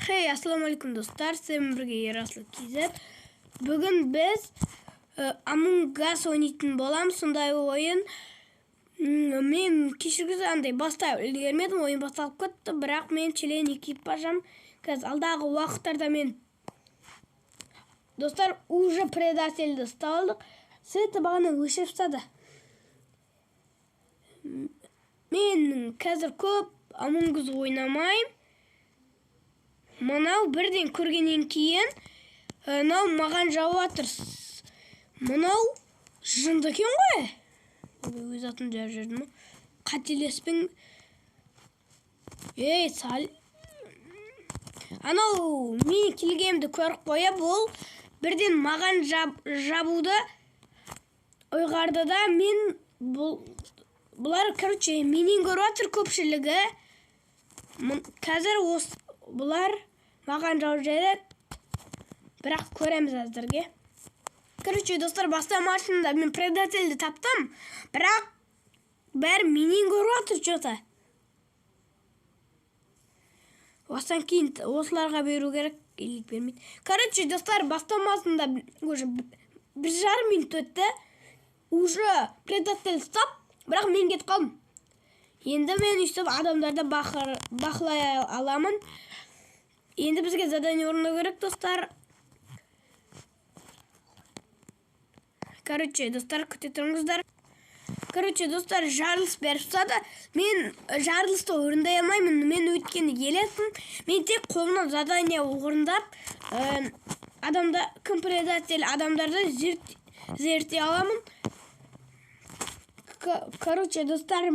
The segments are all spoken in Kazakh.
Hey, assalamu alaikum dostlar. Sizlerle birge Yaraslı Kizer. Bugün biz Among Us oynayın bolam. Sonday oyun. Men kişilik андай бастап үлгермедім. Oyun басталып кетті. Бірақ мен челен екіп бажам. Қазір алдағы уақыттарда мен достар уже предательді ұстап алдық. Светі бағана өшіріп тастады. Мен қазір көп Among Us ойнамайым. Мынау бірден көргеннен кейін мынау маған жауап жатыр. Мынау жынды екен ғой. Өз атын жазып жүрдім. Қателеспең. Ей, сал. Анау мен келгенімді көріп қойып, ол бірден маған жабуды ойғарды да мен бұлар короче менен көріп жатыр көпшілігі. Қазір бұлар маған жауап жайлады. Бірақ көреміз әзірге. Короче, достар, бастамасында мен предательді таптым. Бірақ бәрі менен көріп жатыр жота. Осыдан кейін осыларға беру керек. Илік бермейді. Короче, достар, бастамасында уже 1,5 минут өтті. Уже предательді тап. Бірақ мен кетіп қалдым. Енді мен үстіп адамдарды бақылай аламын. Енді бізге задание орындау керек, достар. Короче, достар, күте тұрыңыздар. Короче, достар, жарылыс беріп тастады. Мен жарылысты орындай алмаймын. Мен өткенде келесің. Мен тек қолымнан задание орындап, кім предатель адамдарды зерттей аламын. Короче, достар,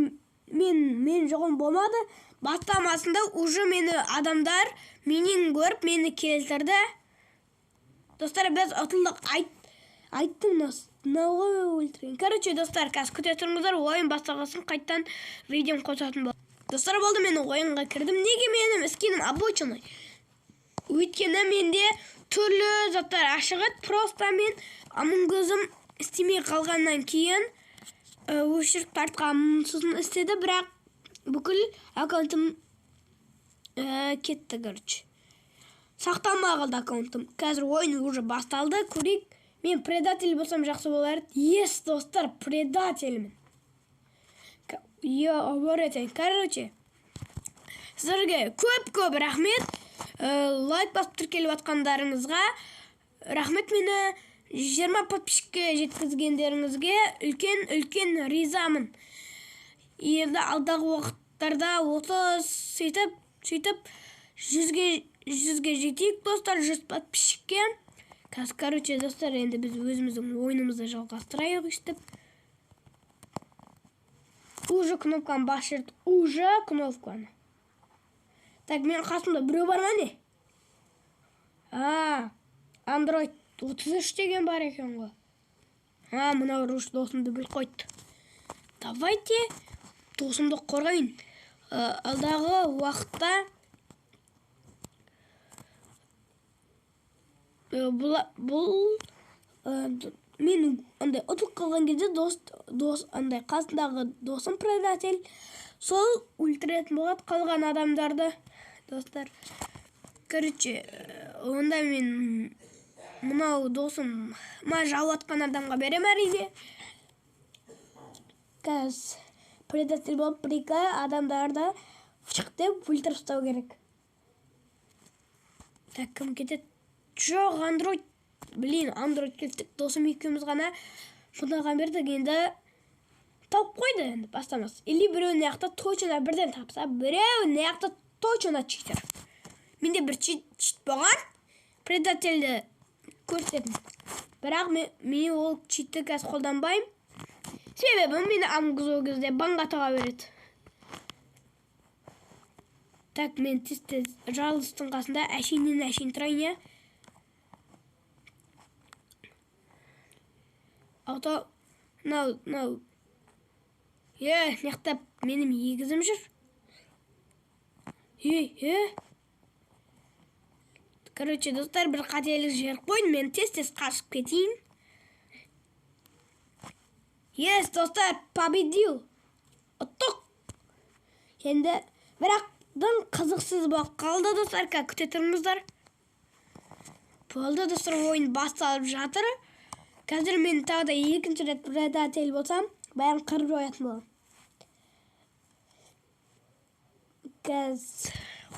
мен жоғым болмады. Бастамасында уже мені адамдар менен көріп, мені келтірді. Достар, біз ұтылдық айттым науға өлтірген. Короче, достар, қазір күте тұрыңыздар, ойын басталғасын қайттан видеом қосатын болды. Достар, болды, мен ойынға кірдім. Неге менің іскенім обочиной? Өйткені менде түрлі заттар ашығыт. Просто мен Among Us'ым істемей қалғаннан кейін өшіріп тартқанмын, сосын істеді, бірақ бүкіл аккаунтым кетті, короче. Сақталмай қалды аккаунтым. Қазір ойын уже басталды. Көрейік. Мен предатель болсам жақсы болар. Ес, достар, предательмін. Оборетен. Короче, сіздерге көп рахмет. Лайк басып тіркеліп атқандарыңызға рахмет. Мені 20 подписчикке жеткізгендеріңізге үлкен ризамын. Енді алдағы уақыттарда 30 сөйтіп 100-ге жетейік, достар, 100 подписчикке. Короче, достар, енді біз өзіміздің ойынымызды жалғастырайық үстіп. Уже кнопканы басшырды. Уже кнопканы. Так, мен қасымда біреу бар ма не? Android 33 деген бар екен ғой. Мынау руш досымды біл қойды. Давайте досымды қорғайын. Алдағы уақытта мен андай ұтылып қалған кезде дос андай қасындағы досым предатель сол өлтіретін болады қалған адамдарды, достар. Короче, онда мен мынау досым жауап атқан адамға берем әрине. Қазір предатель болып бір-екі адамдарды фшық деп өлтіріп тастау керек. Так, кім кетеді? Жоқ, Android. Android келттік. Досым екеуміз ғана мұнаған бердік. Енді тауып қойды, енді бастамас. Или біреу неяқта точно бірден тапса, біреу неяқта точно читер. Менде бір чит болған. Предательді көрсететін. Бірақ мен ол читті қазір қолданбайым. Себебі мені Among Us ол кезде банға таға береді. Так, мен тез жалыстың қасында әшейін тұрайын. Auto, no. Неқтап менің егізім жүр. Короче, достар, бір қателік жер қойын, мен тез қашып кетейін. Достар, победил. Ұттық. Енді, бірақ қызықсыз болып қалды достар. Күте тұрыңыздар. Болды достар, ойын басталып жатыр. Қазір мен тағы да екінші рет предатель болсам, бәрін қырып жоятын боламын. Қазір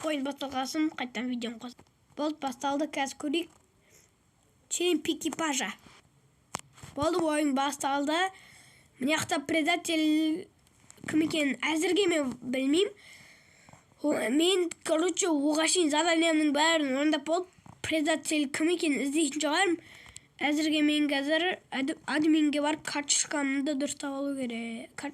ойын басталғасын қайттан видеоны қос. Болды, басталды. Қазір көрейік. Череп экипажа. Болды, ойын басталды. Мына жақта предатель кім екенін әзірге мен білмеймін. Мен, короче, оған шейін заданиямның бәрін орындап болды. Предатель кім екенін іздейтін шығармын. Әзірге мен қазір админге барып карточкамды дұрыстап алу керек.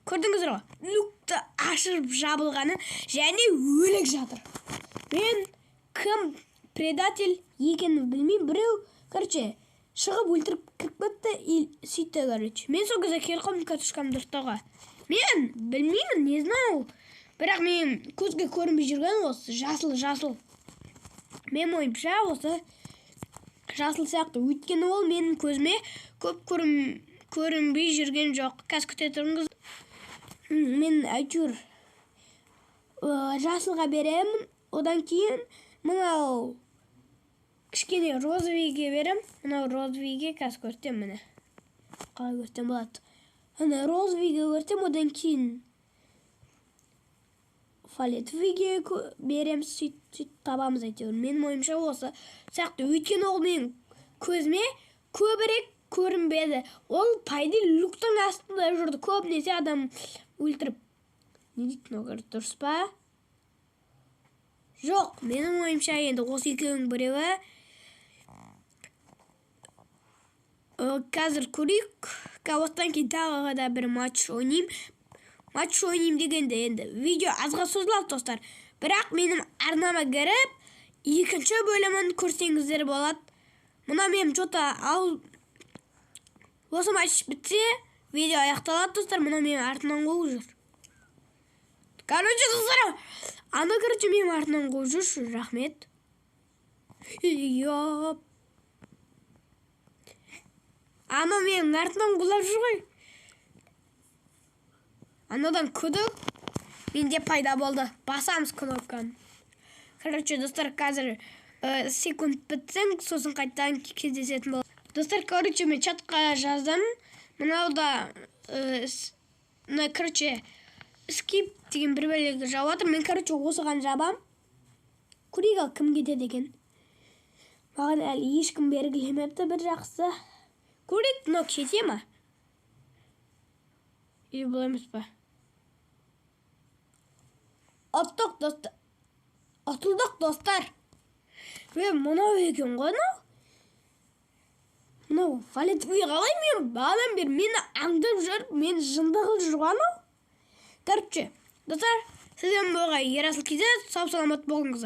Көрдіңіздер ғой? Люкті ашып жабылғаны және өлік жатыр. Мен кім предатель екенін білмеймін. Біреу, короче, шығып өлтіріп кіріп кетті, сөйтті, короче. Мен сол кезде келіп қалдым карточкамды дұрыстауға. Мен білмеймін, не знаю. Бірақ мен көзге көрінбей жүрген осы жасыл. Мен ойымша осы жасыл сияқты. Өйткені ол менің көзіме көп көрінбей жүрген жоқ. Қазір күте тұрыңыз. Мен әйтеуір жасылға беремін. Одан кейін мынау кішкене розовыйге берем. Мынау розовыйге қазір көрсетем міне. Қалай көрсетем болады. Мына розовыйге көрсетем, одан кейін фиолетовыйге берем, сөйтіп табамыз әйтеуір. Менің ойымша осы сияқты. Өйткені ол менің көзіме көбірек көрінбеді. Ол пайда люктың астында жүрді. Көбінесе адам өлтіріп. Не дейтін оғыр, дұрыс па? Жоқ, менің ойымша енді осы екеуінің біреуі. Қазір көрейік. Осыдан кейін тағы да бір матч ойнайым. Матч ойнайым дегенде енді видео азға созылады достар. Бірақ менің арнама кіріп, екінші бөлімін көрсеңіздер болады. Мұна мен жота ал осы матч бітсе, видео аяқталады достар. Мұна мен артынан қойып жүр. Короче, достар, короче, мен артынан қойып жүр. Рахмет. Йоп. Мен артынан құлап жүр ғой. Анадан күдік менде пайда болды. Басамыз кнопканы. Короче, достар, қазір секунд бітсең, сосын қайттан кездесетін болды. Достар, короче, мен чатқа жаздым. Мұнауда, короче, skip деген бір бәлеге жауатыр. Мен, короче, осыған жабам. Көрейік ал кім кетеді екен. Маған әлі ешкім бергілемепті бір жақсы. Көрейік, но кете ма? Или бұл емес па? Атылдық достар. Мұнау екен ғой, мұнау фиолетовый қалай мен бағадан бер мені аңдып жүр, мен жындығыл жүрген ау. Короче, достар, сізден болға Ерасыл КЗ, сау саламат болыңыздар.